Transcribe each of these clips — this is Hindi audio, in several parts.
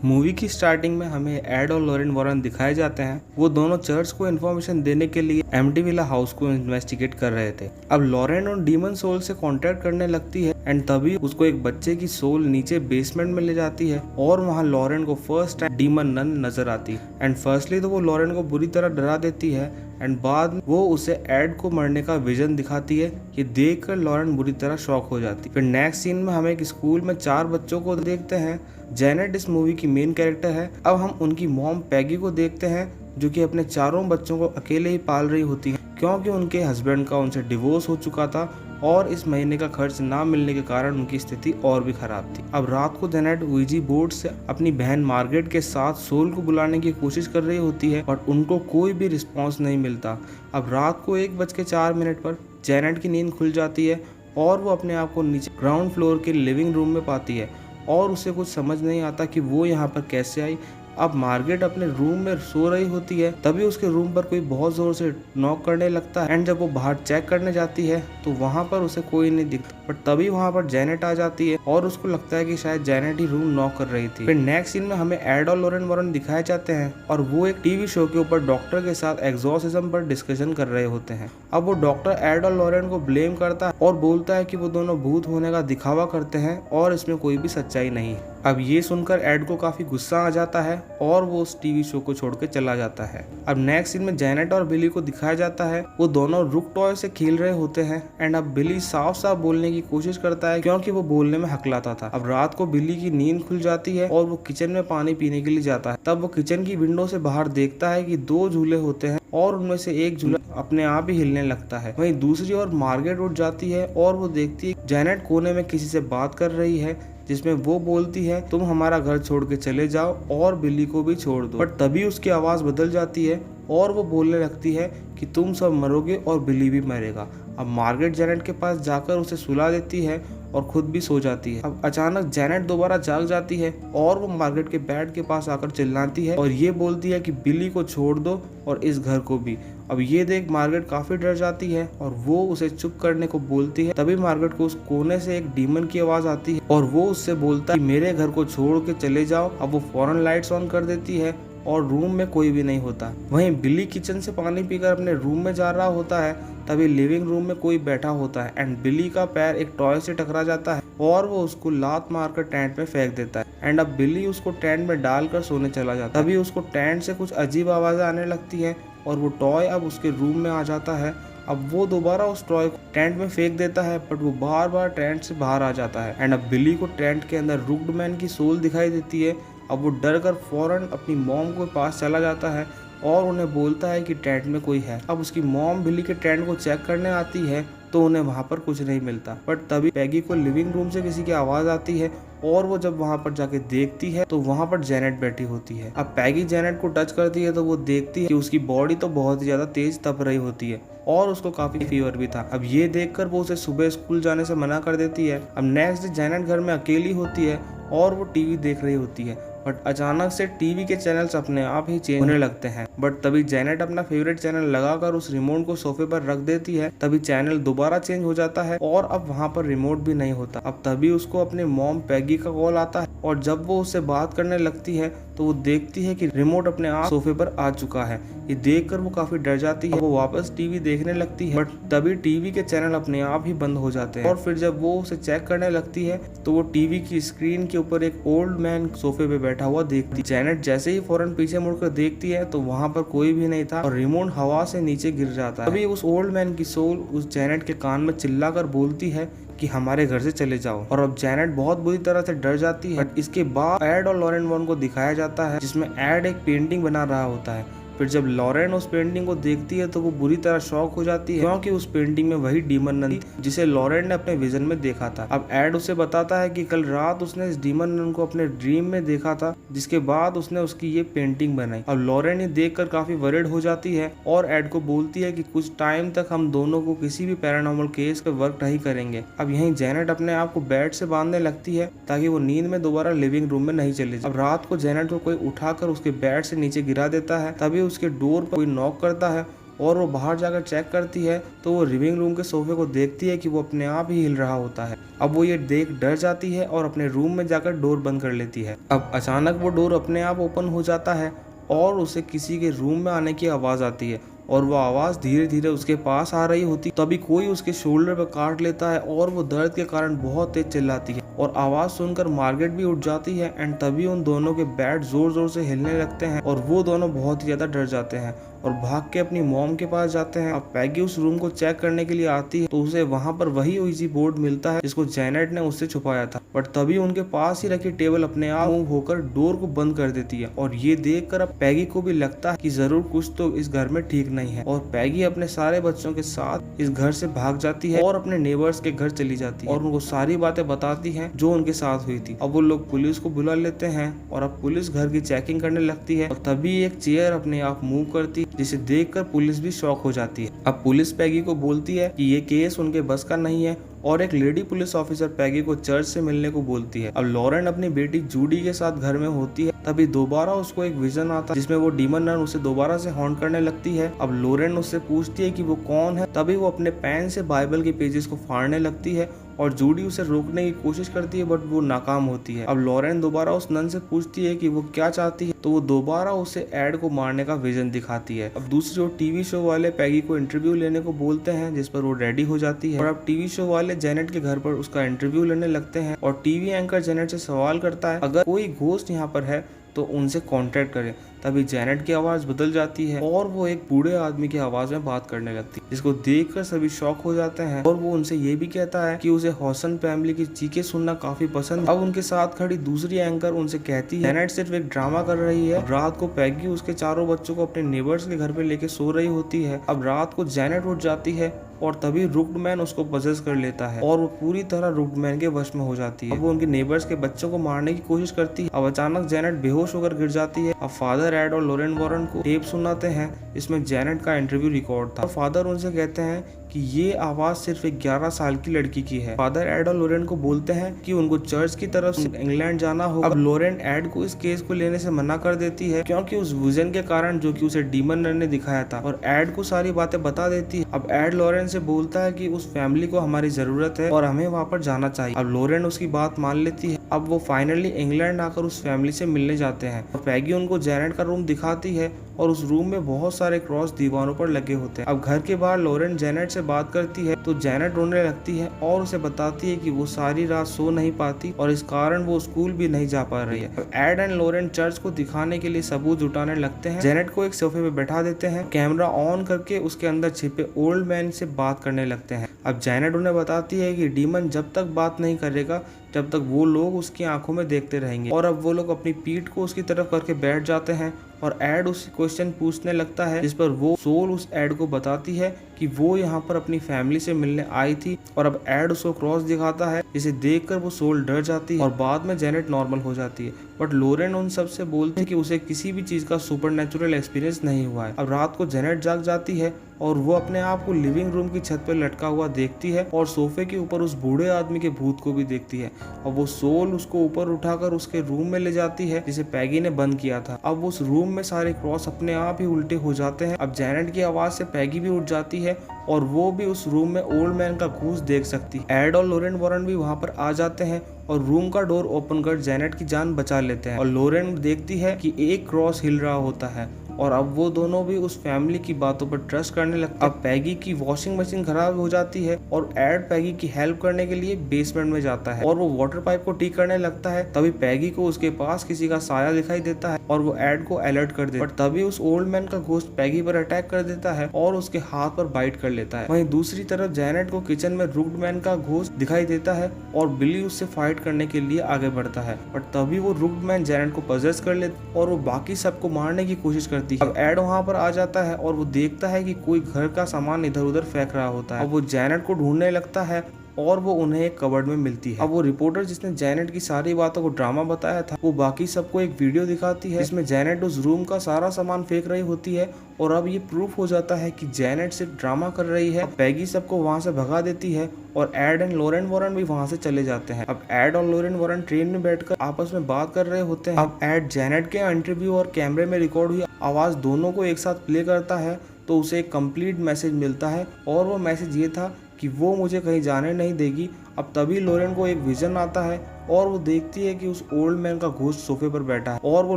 मूवी की स्टार्टिंग में हमें एड और लॉरेन वॉरेन दिखाए जाते हैं। वो दोनों चर्च को इन्फॉर्मेशन देने के लिए एमिटीविला हाउस को इन्वेस्टिगेट कर रहे थे। अब लॉरेन और डीमन सोल से कांटेक्ट करने लगती है एंड तभी उसको एक बच्चे की सोल नीचे बेसमेंट में ले जाती है और वहाँ लॉरेन को फर्स्ट टाइम डीमन नन नजर आती है। एंड फर्स्टली तो वो लॉरेन को बुरी तरह डरा देती है एंड बाद में वो उसे एड को मरने का विजन दिखाती है। ये देखकर लॉरेन बुरी तरह शॉक हो जाती है। फिर नेक्स्ट सीन में हम एक स्कूल में 4 बच्चों को देखते हैं। जेनेट इस मूवी की मेन कैरेक्टर है। अब हम उनकी मॉम पैगी को देखते हैं जो कि अपने चारों बच्चों को अकेले ही पाल रही होती है क्योंकि उनके हस्बैंड का उनसे डिवोर्स हो चुका था और इस महीने का खर्च ना मिलने के कारण उनकी स्थिति और भी खराब थी। अब रात को जेनेट वीजी बोर्ड से अपनी बहन मार्गरेट के साथ सोल को बुलाने की कोशिश कर रही होती है बट उनको कोई भी रिस्पॉन्स नहीं मिलता। अब रात को 1:04 पर जेनेट की नींद खुल जाती है और वो अपने आप को नीचे ग्राउंड फ्लोर के लिविंग रूम में पाती है और उसे कुछ समझ नहीं आता कि वो यहाँ पर कैसे आई। अब मार्गरेट अपने रूम में सो रही होती है तभी उसके रूम पर कोई बहुत जोर से नॉक करने लगता है एंड जब वो बाहर चेक करने जाती है तो वहाँ पर उसे कोई नहीं दिखता बट तभी वहाँ पर जेनेट आ जाती है और उसको लगता है कि शायद जेनेट ही रूम नॉक कर रही थी। फिर नेक्स्ट सीन में हमें एड और लॉरेन वॉरेन दिखाए जाते हैं और वो एक टीवी शो के ऊपर डॉक्टर के साथ एग्जॉर्सिज्म पर डिस्कशन कर रहे होते हैं। अब वो डॉक्टर एड और लॉरेन को ब्लेम करता है और बोलता है कि वो दोनों भूत होने का दिखावा करते हैं और इसमें कोई भी सच्चाई नहीं है। अब ये सुनकर एड को काफी गुस्सा आ जाता है और वो उस टीवी शो को छोड़ के चला जाता है। अब नेक्स्ट सीन में जेनेट और बिली को दिखाया जाता है। वो दोनों रुक टॉय से खेल रहे होते हैं एंड अब बिली साफ साफ बोलने की कोशिश करता है क्योंकि वो बोलने में हकलाता था। अब रात को बिली की नींद खुल जाती है और वो किचन में पानी पीने के लिए जाता है। तब वो किचन की विंडो से बाहर देखता है कि 2 झूले होते हैं और उनमें से एक झूला अपने आप ही हिलने लगता है। वहीं दूसरी ओर मार्गरेट उठ जाती है और वो देखती है जेनेट कोने में किसी से बात कर रही है जिसमें वो बोलती है तुम हमारा घर छोड़ के चले जाओ और बिली को भी छोड़ दो। बट तभी उसकी आवाज बदल जाती है और वो बोलने लगती है कि तुम सब मरोगे और बिली भी मरेगा। अब मार्गरेट जेनेट के पास जाकर उसे सुला देती है और खुद भी सो जाती है। अब अचानक जेनेट दोबारा जाग जाती है और वो मार्गरेट के बेड के पास आकर चिल्लाती है और ये बोलती है कि बिली को छोड़ दो और इस घर को भी। अब ये देख मार्गरेट काफी डर जाती है और वो उसे चुप करने को बोलती है। तभी मार्गरेट को उस कोने से एक डीमन की आवाज आती है और वो उससे बोलता है कि मेरे घर को छोड़ के चले जाओ। अब वो फौरन लाइट्स ऑन कर देती है और रूम में कोई भी नहीं होता। वहीं बिली किचन से पानी पीकर अपने रूम में जा रहा होता है तभी लिविंग रूम में कोई बैठा होता है एंड बिली का पैर एक टॉय से टकरा जाता है और वो उसको लात मारकर टेंट में फेंक देता है एंड अब बिली उसको टेंट में डालकर सोने चला जाता है। तभी उसको टेंट से कुछ अजीब आवाजें आने लगती है और वो टॉय अब उसके रूम में आ जाता है। अब वो दोबारा उस टॉय को टेंट में फेंक देता है बट वो बार बार टेंट से बाहर आ जाता है एंड अब बिली को टेंट के अंदर रुक्ड मैन की सोल दिखाई देती है। अब वो डर कर फौरन अपनी मॉम के पास चला जाता है और उन्हें बोलता है कि टेंट में कोई है। अब उसकी मॉम बिली के टेंट को चेक करने आती है तो उन्हें वहाँ पर कुछ नहीं मिलता बट तभी पैगी को लिविंग रूम से किसी की आवाज आती है और वो जब वहाँ पर जाके देखती है तो वहाँ पर जेनेट बैठी होती है। अब पैगी जेनेट को टच करती है तो वो देखती है कि उसकी बॉडी तो बहुत ही ज्यादा तेज तप रही होती है और उसको काफी फीवर भी था। अब ये देखकर वो उसे सुबह स्कूल जाने से मना कर देती है। अब नेक्स्ट डे जेनेट घर में अकेली होती है और वो टीवी देख रही होती है बट अचानक से टीवी के चैनल्स अपने आप ही चेंज होने लगते हैं। बट तभी जेनेट अपना फेवरेट चैनल लगाकर उस रिमोट को सोफे पर रख देती है। तभी चैनल दोबारा चेंज हो जाता है और अब वहाँ पर रिमोट भी नहीं होता। अब तभी उसको अपने मॉम पैगी का कॉल आता है और जब वो उससे बात करने लगती है तो वो देखती है कि रिमोट अपने आप सोफे पर आ चुका है। ये देखकर वो काफी डर जाती है। वो वापस टीवी देखने लगती है बट तभी टीवी के चैनल अपने आप ही बंद हो जाते हैं और फिर जब वो उसे चेक करने लगती है तो वो टीवी की स्क्रीन के ऊपर एक ओल्ड मैन सोफे पे बैठा हुआ देखती। जेनेट जैसे ही फौरन पीछे मुड़कर देखती है तो वहाँ पर कोई भी नहीं था और रिमोट हवा से नीचे गिर जाता है। तभी उस ओल्ड मैन की सोल उस जेनेट के कान में चिल्लाकर बोलती है कि हमारे घर से चले जाओ और अब जेनेट बहुत बुरी तरह से डर जाती है। बट इसके बाद एड और लॉरेन वॉरेन को दिखाया जाता है जिसमें एड एक पेंटिंग बना रहा होता है। फिर जब लॉरेन उस पेंटिंग को देखती है तो वो बुरी तरह शॉक हो जाती है क्योंकि उस पेंटिंग में वही डीमन नन थी जिसे लॉरेन ने अपने विजन में देखा था। अब एड उसे बताता है कि कल रात उसने इस डीमन नन को अपने ड्रीम में देखा था जिसके बाद उसने उसकी ये पेंटिंग बनाई। अब लॉरेन ये देखकर काफी वरिड हो जाती है और एड को बोलती है कि कुछ टाइम तक हम दोनों को किसी भी पैरानॉर्मल केस पे वर्क नहीं करेंगे। अब यहीं जेनेट अपने आप को बेड से बांधने लगती है ताकि वो नींद में दोबारा लिविंग रूम में नहीं चले जाए। अब रात को जेनेट को कोई उठाकर उसके बेड से नीचे गिरा देता है। तभी उसके डोर पर कोई नॉक करता है और वो बाहर जाकर चेक करती है तो वो लिविंग रूम के सोफे को देखती है कि वो अपने आप ही हिल रहा होता है। अब वो ये देख डर जाती है और अपने रूम में जाकर डोर बंद कर लेती है। अब अचानक वो डोर अपने आप ओपन हो जाता है और उसे किसी के रूम में आने की आवाज़ आती है और वो आवाज़ धीरे धीरे उसके पास आ रही होती। तभी कोई उसके शोल्डर पर काट लेता है और वो दर्द के कारण बहुत तेज चिल्लाती है और आवाज़ सुनकर मार्गरेट भी उठ जाती है एंड तभी उन दोनों के बेड जोर जोर से हिलने लगते हैं और वो दोनों बहुत ही ज़्यादा डर जाते हैं और भाग के अपनी मॉम के पास जाते हैं। अब पैगी उस रूम को चेक करने के लिए आती है तो उसे वहाँ पर वही ईजी बोर्ड मिलता है जिसको जेनेट ने उससे छुपाया था, बट तभी उनके पास ही रखी टेबल अपने आप मूव होकर डोर को बंद कर देती है और ये देखकर अब पैगी को भी लगता है कि जरूर कुछ तो इस घर में ठीक नहीं है और पैगी अपने सारे बच्चों के साथ इस घर से भाग जाती है और अपने नेबर्स के घर चली जाती है और उनको सारी बातें बताती है जो उनके साथ हुई थी। अब वो लोग पुलिस को बुला लेते हैं और अब पुलिस घर की चेकिंग करने लगती है और तभी एक चेयर अपने आप मूव करती है जिसे देखकर पुलिस भी शॉक हो जाती है। अब पुलिस पैगी को बोलती है कि ये केस उनके बस का नहीं है और एक लेडी पुलिस ऑफिसर पैगी को चर्च से मिलने को बोलती है। अब लॉरेन अपनी बेटी जूडी के साथ घर में होती है तभी दोबारा उसको एक विजन आता है जिसमें वो डीमन नन उसे दोबारा से हॉन्ट करने लगती है। अब लॉरेन उससे पूछती है कि वो कौन है, तभी वो अपने पेन से बाइबल के पेजेस को फाड़ने लगती है और जूडी उसे रोकने की कोशिश करती है बट वो नाकाम होती है। अब लॉरेन दोबारा उस नन से पूछती है कि वो क्या चाहती है तो वो दोबारा उसे एड को मारने का विजन दिखाती है। अब दूसरी ओर टीवी शो वाले पैगी को इंटरव्यू लेने को बोलते हैं जिस पर वो रेडी हो जाती है और अब टीवी शो वाले जेनेट के घर पर उसका इंटरव्यू लेने लगते हैं और टीवी एंकर जेनेट से सवाल करता है अगर कोई घोस्ट यहाँ पर है तो उनसे कांटेक्ट करें। तभी जेनेट की आवाज बदल जाती है और वो एक बूढ़े आदमी की आवाज में बात करने लगती है जिसको देखकर सभी शॉक हो जाते हैं और वो उनसे ये भी कहता है कि उसे हॉसन फैमिली की चीखें सुनना काफी पसंद है। अब उनके साथ खड़ी दूसरी एंकर उनसे कहती है जेनेट सिर्फ एक ड्रामा कर रही है। रात को पैगी उसके चारों बच्चों को अपने नेबर्स के घर पे लेके सो रही होती है। अब रात को जेनेट उठ जाती है और तभी रुक्ड मैन उसको पजेस कर लेता है और वो पूरी तरह रुक्ड मैन के वश में हो जाती है। अब वो उनके नेबर्स के बच्चों को मारने की कोशिश करती है। अब अचानक जेनेट बेहोश होकर गिर जाती है। अब फादर एड और लॉरेन वॉरेन को टेप सुनाते हैं इसमें जेनेट का इंटरव्यू रिकॉर्ड था। फादर उनसे कहते हैं कि ये आवाज सिर्फ एक 11 साल की लड़की की है। फादर एड और लॉरेन को बोलते हैं कि उनको चर्च की तरफ से इंग्लैंड जाना होगा। अब लॉरेन एड को इस केस को लेने से मना कर देती है क्योंकि उस विजन के कारण जो कि उसे डीमन नन ने दिखाया था और एड को सारी बातें बता देती है। अब एड लॉरेन से बोलता है कि उस फैमिली को हमारी जरूरत है और हमें वहाँ पर जाना चाहिए। अब लॉरेन उसकी बात मान लेती है। अब वो फाइनली इंग्लैंड आकर उस फैमिली से मिलने जाते हैं और पैगी उनको जेनेट का रूम दिखाती है और उस रूम में बहुत सारे क्रॉस दीवारों पर लगे होते हैं। अब घर के बाहर लॉरेन जेनेट से बात करती है तो जेनेट रोने लगती है और उसे बताती है कि वो सारी रात सो नहीं पाती और इस कारण वो स्कूल भी नहीं जा पा रही है। एड एंड लॉरेन चर्च को दिखाने के लिए सबूत जुटाने लगते हैं। जेनेट को एक सोफे पे बैठा देते हैं, कैमरा ऑन करके उसके अंदर छिपे ओल्ड मैन से बात करने लगते हैं। अब जेनेट उन्हें बताती है कि डीमन जब तक बात नहीं करेगा जब तक वो लोग उसकी आंखों में देखते रहेंगे और अब वो लोग अपनी पीठ को उसकी तरफ करके बैठ जाते हैं और एड उससे क्वेश्चन पूछने लगता है जिस पर वो सोल उस एड को बताती है कि वो यहाँ पर अपनी फैमिली से मिलने आई थी और अब एड उसको क्रॉस दिखाता है जिसे देखकर वो सोल डर जाती है और बाद में जेनेट नॉर्मल हो जाती है। बट लॉरेन उन सब से बोलते हैं कि उसे किसी भी चीज का सुपरनेचुरल एक्सपीरियंस नहीं हुआ है। अब रात को जेनेट जाग जाती है और वो अपने आप को लिविंग रूम की छत पर लटका हुआ देखती है और सोफे के ऊपर उस बूढ़े आदमी के भूत को भी देखती है और वो सोल उसको ऊपर उठाकर उसके रूम में ले जाती है जिसे पैगी ने बंद किया था। अब उस रूम में सारे क्रॉस अपने आप ही उल्टे हो जाते हैं। अब जेनेट की आवाज से पैगी भी उठ जाती है और वो भी उस रूम में ओल्ड मैन का घूस देख सकती है। एड और लॉरेन वॉरेन भी वहाँ पर आ जाते हैं और रूम का डोर ओपन कर जेनेट की जान बचा लेते हैं और लॉरेन देखती है कि एक क्रॉस हिल रहा होता है और अब वो दोनों भी उस फैमिली की बातों पर ट्रस्ट करने लगते हैं। अब पैगी की वॉशिंग मशीन खराब हो जाती है और एड पैगी की हेल्प करने के लिए बेसमेंट में जाता है और वो वाटर पाइप को ठीक करने लगता है। तभी पैगी को उसके पास किसी का साया दिखाई देता है और वो एड को अलर्ट कर देता है। तभी उस ओल्ड मैन का घोस्ट पैगी पर अटैक कर देता है और उसके हाथ पर बाइट कर लेता है। वहीं दूसरी तरफ जेनेट को किचन में रुक्ड मैन का घोस्ट दिखाई देता है और बिली उससे फाइट करने के लिए आगे बढ़ता है बट तभी वो रुक्ड मैन जेनेट को पजेस कर लेता और वो बाकी सबको मारने की कोशिश करती है। अब एड वहाँ पर आ जाता है और वो देखता है कि कोई घर का सामान इधर उधर फेंक रहा होता है। अब वो जेनेट को ढूंढने लगता है और वो उन्हें एक कबर्ड में मिलती है। अब वो रिपोर्टर जिसने जेनेट की सारी बातों को ड्रामा बताया था वो बाकी सबको एक वीडियो दिखाती है जिसमें जेनेट उस रूम का सारा सामान फेंक रही होती है और अब ये प्रूफ हो जाता है कि जेनेट सिर्फ ड्रामा कर रही है। पैगी सबको वहाँ से भगा देती है और एड एंड लॉरेन वॉरेन भी वहाँ से चले जाते हैं। अब एड और लॉरेन वॉरेन ट्रेन में बैठकर आपस में बात कर रहे होते हैं। अब एड जेनेट के इंटरव्यू और कैमरे में रिकॉर्ड हुई आवाज दोनों को एक साथ प्ले करता है तो उसे एक कंप्लीट मैसेज मिलता है और वो मैसेज ये था कि वो मुझे कहीं जाने नहीं देगी। अब तभी लोरेन को एक विजन आता है और वो देखती है कि उस ओल्ड मैन का घोस्ट सोफे पर बैठा है और वो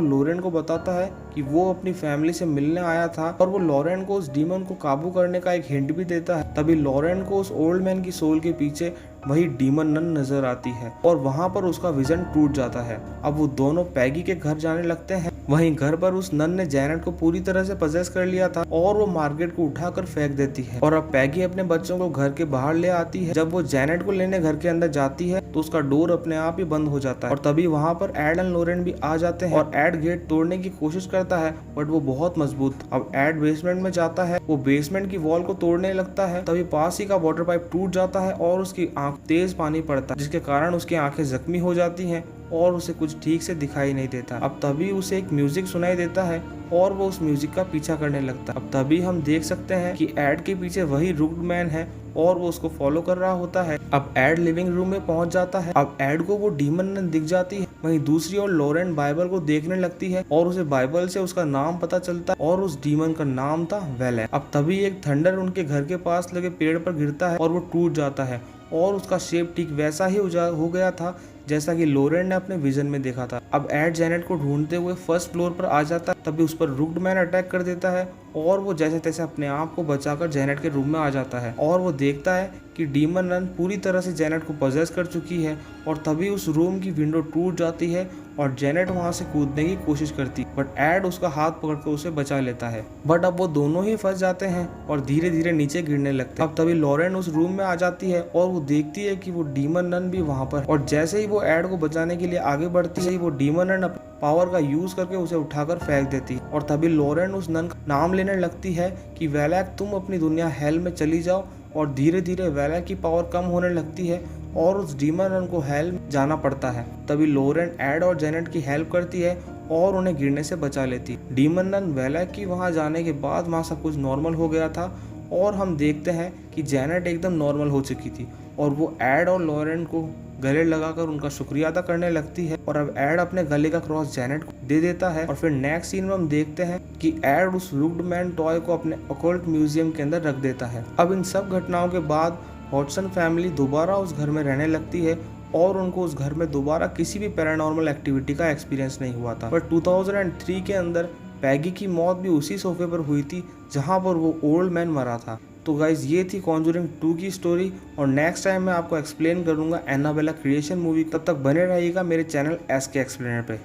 लोरेन को बताता है कि वो अपनी फैमिली से मिलने आया था और वो लोरेन को उस डीमन को काबू करने का एक हिंट भी देता है। तभी लोरेन को उस ओल्ड मैन की सोल के पीछे वही डीमन नन नजर आती है और वहां पर उसका विजन टूट जाता है। अब वो दोनों पैगी के घर जाने लगते हैं। वहीं घर पर उस नन ने जैनेट को पूरी तरह से पजेस कर लिया था और वो मार्गरेट को उठाकर फेंक देती है और अब पैगी अपने बच्चों को घर के बाहर ले आती है। जब वो जैनेट को लेने घर के अंदर जाती है तो उसका डोर अपने आप ही बंद हो जाता है और तभी वहां पर एड एंड लोरेन भी आ जाते हैं और एड गेट तोड़ने की कोशिश करता है बट वो बहुत मजबूत। अब एड बेसमेंट में जाता है, वो बेसमेंट की वॉल को तोड़ने लगता है। तभी पास ही का वाटर पाइप टूट जाता है और उसकी आंख तेज पानी पड़ता है जिसके कारण उसकी आंखें जख्मी हो जाती हैं और उसे कुछ ठीक से दिखाई नहीं देता। अब तभी उसे एक म्यूजिक सुनाई देता है और वो उस म्यूजिक का पीछा करने लगता है। अब तभी हम देख सकते हैं कि एड के पीछे वही रुक्ड मैन है और वो उसको फॉलो कर रहा होता है। अब एड लिविंग रूम में पहुंच जाता है। अब एड को वो डीमन दिख जाती है। वहीं दूसरी ओर लोरेन बाइबल को देखने लगती है और उसे बाइबल से उसका नाम पता चलता है और उस डीमन का नाम था वेलेन। अब तभी एक थंडर उनके घर के पास लगे पेड़ पर गिरता है और वो टूट जाता है और उसका शेप ठीक वैसा ही हो गया था जैसा कि लोरेन ने अपने विजन में देखा था। अब एड जैनेट को ढूंढते हुए फर्स्ट फ्लोर पर आ जाता है। तभी उस पर रुक्ड मैन अटैक कर देता है और वो जैसे तैसे अपने आप को बचाकर जैनेट के रूम में आ जाता है और वो देखता है कि डीमन नन पूरी तरह से जैनेट को पजेस कर चुकी है और तभी उस रूम की विंडो टूट जाती है और जैनेट वहां से कूदने की कोशिश करती बट एड उसका हाथ पकड़कर उसे बचा लेता है। बट अब वो दोनों ही फंस जाते हैं और धीरे धीरे नीचे गिरने लगते हैं। अब तभी लोरेन उस रूम में आ जाती है और वो देखती है कि वो डीमन नन भी वहां पर और जैसे ही वो एड को बचाने के लिए आगे बढ़ती है वो डीमन नन पावर का यूज करके उसे उठाकर फेंक देती है और तभी लोरेन उस नन का नाम लेने लगती है कि वेलैक तुम अपनी दुनिया हेल में चली जाओ और धीरे धीरे वेलैक की पावर कम होने लगती है और उस डीमन नन को हेल जाना पड़ता है। तभी लोरेन एड और जैनेट की हेल्प करती है और उन्हें गिरने से बचा लेती। डीमन नन वेलैक की वहां जाने के बाद वहां सब कुछ नॉर्मल हो गया था और हम देखते हैं कि जैनेट एकदम नॉर्मल हो चुकी थी और वो एड और लोरेन को गले लगाकर उनका शुक्रिया अदा करने लगती है और अब एड अपने गले का क्रॉस जैनेट को दे देता है और फिर नेक्स्ट सीन में हम देखते हैं कि एड उस रुक्ड मैन टॉय को अपने ऑकल्ट म्यूजियम के अंदर रख देता है। अब इन सब घटनाओं के बाद हॉटसन फैमिली दोबारा उस घर में रहने लगती है और उनको उस घर में दोबारा किसी भी पैरानॉर्मल एक्टिविटी का एक्सपीरियंस नहीं हुआ था। पर 2003 के अंदर पैगी की मौत भी उसी सोफे पर हुई थी जहां पर वो ओल्ड मैन मरा था। तो गाइज ये थी कॉन्जूरिंग 2 की स्टोरी और नेक्स्ट टाइम मैं आपको एक्सप्लेन करूंगा एनाबेला क्रिएशन मूवी। तब तक बने रहिएगा मेरे चैनल SK एक्सप्लेनर पे।